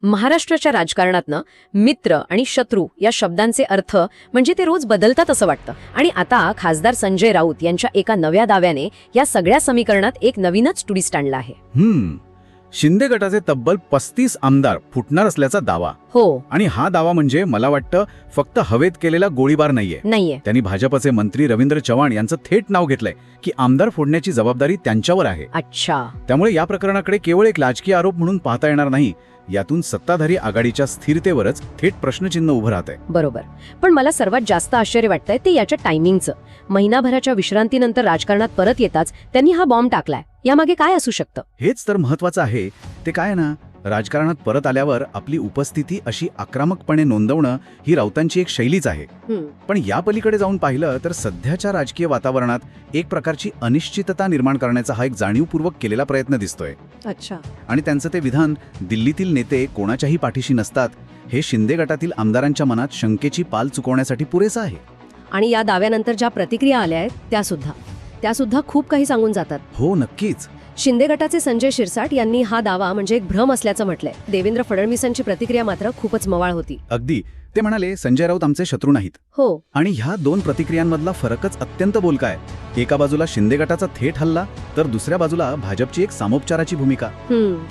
महाराष्ट्राच्या राजकारणातनं मित्र आणि शत्रू या शब्दांचे अर्थ म्हणजे ते रोज बदलतात असं वाटतं. आणि आता खासदार संजय राऊत यांच्या एका नव्या दाव्याने या सगळ्या समीकरणात एक नवीनच ट्विस्ट आणला आहे. शिंदे गटाचे तब्बल 35 आमदार फुटणार असल्याचा दावा. हो. आणि हा दावा म्हणजे मला वाटतं फक्त हवेत केलेला गोळीबार नाहीये. त्यांनी भाजपचे मंत्री रवींद्र चव्हाण यांचं थेट नाव घेतलंय की आमदार फोडण्याची जबाबदारी त्यांच्यावर आहे. अच्छा. त्यामुळे या प्रकरणाकडे केवळ एक राजकीय आरोप म्हणून पाहता येणार नाही. यातून सत्ताधारी आघाडीच्या स्थिरतेवरच थेट प्रश्नचिन्ह उभं राहत आहे. बरोबर. पण मला सर्वात जास्त आश्चर्य वाटतंय ते याच्या टायमिंगचं. महिनाभराच्या विश्रांतीनंतर राजकारणात परत येताच त्यांनी हा बॉम्ब टाकलाय. यामागे काय असू शकतं? हेच तर महत्वाचं आहे. ते काय ना, राजकारणात परत आल्यावर आपली उपस्थिती अशी आक्रमकपणे नोंदवणं ही राऊतांची एक शैलीच आहे. पण या पलीकडे जाऊन पाहिलं तर सध्याच्या राजकीय वातावरणात एक प्रकारची अनिश्चितता निर्माण करण्याचा हा एक जाणीवपूर्वक केलेला प्रयत्न दिसतोय. अच्छा. आणि त्यांचं ते विधान, दिल्लीतील नेते कोणाच्याही पाठीशी नसतात, हे शिंदे गटातील आमदारांच्या मनात शंकेची पाल चुकवण्यासाठी पुरेसं आहे. आणि या दाव्यानंतर ज्या प्रतिक्रिया आल्या आहेत त्यासुद्धा खूप काही सांगून जातात. हो, नक्कीच. शिंदे गटाचे संजय शिरसाट यांनी हा दावा म्हणजे एक भ्रम असल्याचं म्हटलंय. देवेंद्र फडणवीसांची प्रतिक्रिया मात्र खूपच मवाळ होती. अगदी. ते म्हणाले संजय राऊत आमचे शत्रू नाहीत. हो. आणि ह्या दोन प्रतिक्रियांमधला फरकच अत्यंत बोलका आहे. एका बाजूला शिंदे गटाचा थेट हल्ला, तर दुसऱ्या बाजूला भाजपची एक सामोपचाराची भूमिका.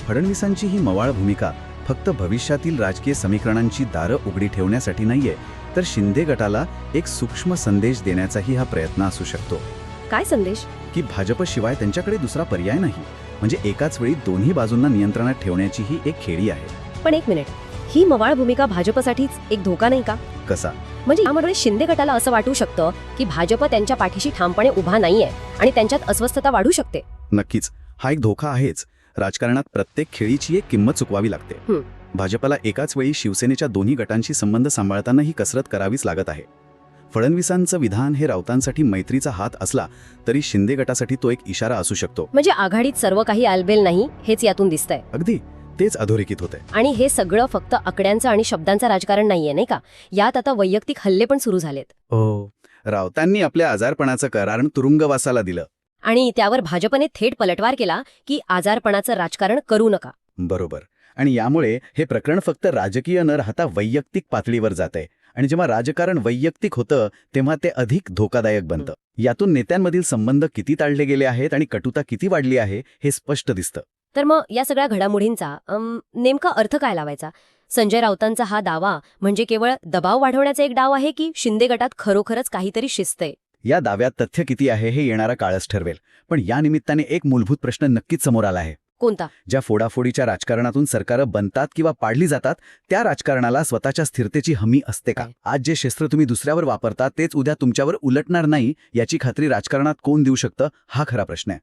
फडणवीसांची ही मवाळ भूमिका फक्त भविष्यातील राजकीय समीकरणांची दारं उघडी ठेवण्यासाठी नाहीये, तर शिंदे गटाला एक सूक्ष्म संदेश देण्याचाही हा प्रयत्न असू शकतो. काय संदेश? की भाजपशिवाय त्यांच्याकडे दुसरा पर्याय नाही. म्हणजे एकाच वेळी दोन्ही बाजूंना नियंत्रणात ठेवण्याची ही एक खेळी आहे. पण एक मिनिट, ही मवाळ भूमिका भाजपसाठीच एक धोका नाही का? कसा? म्हणजे यामुळे शिंदे गटाला असं वाटू शकतं की भाजप त्यांच्या पाठीशी ठामपणे उभा नाहीये आणि त्यांच्यात अस्वस्थता वाढू शकते. नक्कीच, हा एक धोका आहेच. राजकारणात प्रत्येक खेळीची एक किंमत चुकवावी लागते. भाजपला एकाच वेळी शिवसेनेच्या दोन्ही गटांशी संबंध सांभाळताना ही कसरत करावीच लागत आहे. फडणवीसांचं विधान हे राऊतांसाठी मैत्रीचा हात असला तरी शिंदे गटासाठी तो एक इशारा असू शकतो. म्हणजे आघाडीत सर्व काही आलबेल नाही हेच यातून दिसतंय. अगदी तेच अधोरेखित होते. आणि हे सगळं फक्त आकड्यांचं आणि शब्दांचं राजकारण नाहीये, नाही का? यात आता वैयक्तिक हल्ले पण सुरू झालेत. हो, राऊतांनी आपल्या आजारपणाचं कारण तुरुंगवासाला दिलं. आणि त्यावर भाजपने थेट पलटवार केला की आजारपणाचं राजकारण करू नका. बरोबर. आणि यामुळे हे प्रकरण फक्त राजकीय न राहता वैयक्तिक पातळीवर जातंय. आणि जेव्हा राजकारण वैयक्तिक होतं तेव्हा ते अधिक धोकादायक बनतं. यातून नेत्यांमधील संबंध किती ताळले गेले आहेत आणि कटुता किती वाढली आहे हे स्पष्ट दिसतं. तर मग या सगळ्या घडामोडींचा नेमका अर्थ काय लावायचा? संजय राऊतांचा हा दावा म्हणजे केवळ दबाव वाढवण्याचा एक डाव आहे की शिंदे गटात खरोखरच काहीतरी शिस्त आहे? या दाव्यात तथ्य किती आहे हे येणारा काळच ठरवेल. पण या निमित्ताने एक मूलभूत प्रश्न नक्कीच समोर आला आहे. कोणता? ज्या फोडाफोडीच्या राजकारणातून सरकारं बनतात किंवा पाडली जातात त्या राजकारणाला स्वतःच्या स्थिरतेची हमी असते का? आज जे शस्त्र तुम्ही दुसऱ्यावर वापरता तेच उद्या तुमच्यावर उलटणार नाही याची खात्री राजकारणात कोण देऊ शकतं, हा खरा प्रश्न आहे.